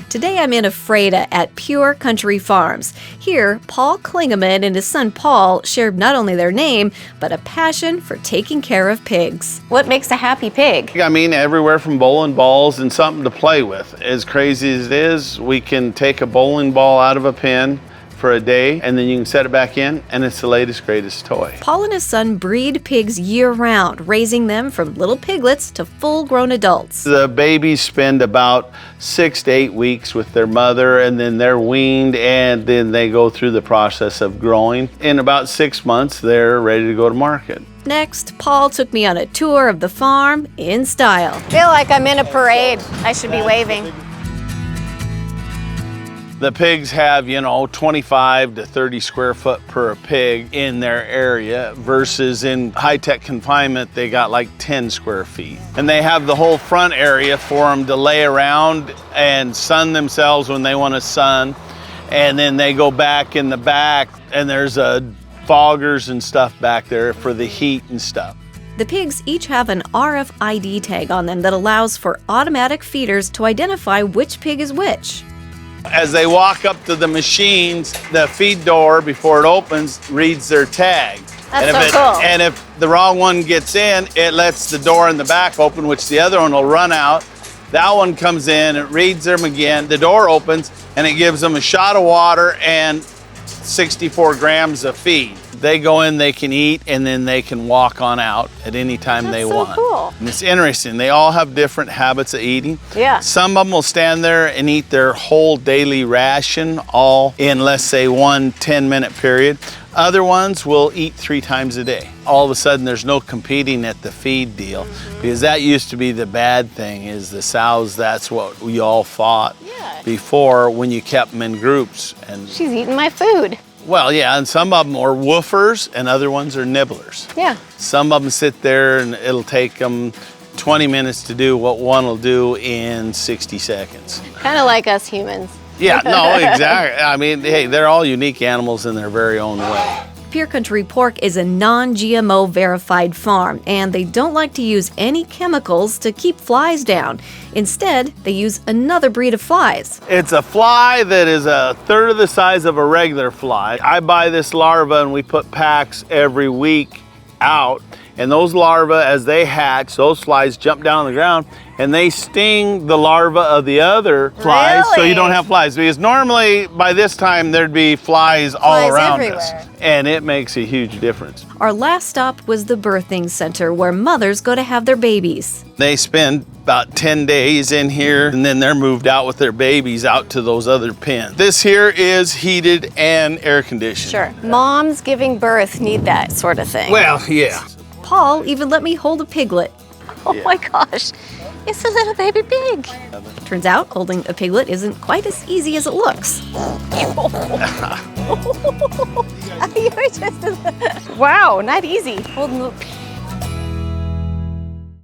Today I'm in Ephrata at Pure Country Farms. Here, Paul Klingeman and his son Paul shared not only their name, but a passion for taking care of pigs. What makes a happy pig? I mean, everywhere from bowling balls and something to play with. As crazy as it is, we can take a bowling ball out of a pen for a day, and then you can set it back in, and it's the latest, greatest toy. Paul and his son breed pigs year-round, raising them from little piglets to full-grown adults. The babies spend about 6 to 8 weeks with their mother, and then they're weaned, and then they go through the process of growing. In about 6 months, they're ready to go to market. Next, Paul took me on a tour of the farm in style. I feel like I'm in a parade. I should be waving. The pigs have, 25 to 30 square foot per pig in their area versus in high-tech confinement, they got like 10 square feet. And they have the whole front area for them to lay around and sun themselves when they want to sun. And then they go back in the back and there's foggers and stuff back there for the heat and stuff. The pigs each have an RFID tag on them that allows for automatic feeders to identify which pig is which. As they walk up to the machines, the feed door, before it opens, reads their tag. That's so cool. And if the wrong one gets in, it lets the door in the back open, which the other one will run out. That one comes in, it reads them again, the door opens, and it gives them a shot of water and 64 grams of feed. They go in, they can eat, and then they can walk on out at any time they want. That's so cool. And it's interesting. They all have different habits of eating. Yeah. Some of them will stand there and eat their whole daily ration all in, let's say, 1 10-minute period. Other ones will eat 3 times a day. All of a sudden, there's no competing at the feed deal, because that used to be the bad thing, is the sows, that's what we all fought before when you kept them in groups. And She's eating my food. well, yeah, and some of them are woofers and other ones are nibblers. Yeah. Some of them sit there and it'll take them 20 minutes to do what one will do in 60 seconds. Kind of like us humans. Yeah, no, exactly. I mean, hey, they're all unique animals in their very own way. Pure Country Pork is a non-GMO verified farm, and they don't like to use any chemicals to keep flies down. Instead, they use another breed of flies. It's a fly that is a third of the size of a regular fly. I buy this larva and we put packs every week out. And those larvae, as they hatch, those flies jump down on the ground and they sting the larva of the other flies, so you don't have flies. Because normally by this time there'd be flies all around us. And it makes a huge difference. Our last stop was the birthing center, where mothers go to have their babies. They spend about 10 days in here, and then they're moved out with their babies out to those other pens. This here is heated and air conditioned. Sure. Moms giving birth need that sort of thing. Well, yeah. Paul even let me hold a piglet. Oh my gosh. It's a little baby pig. Turns out holding a piglet isn't quite as easy as it looks. Wow, not easy. Holding a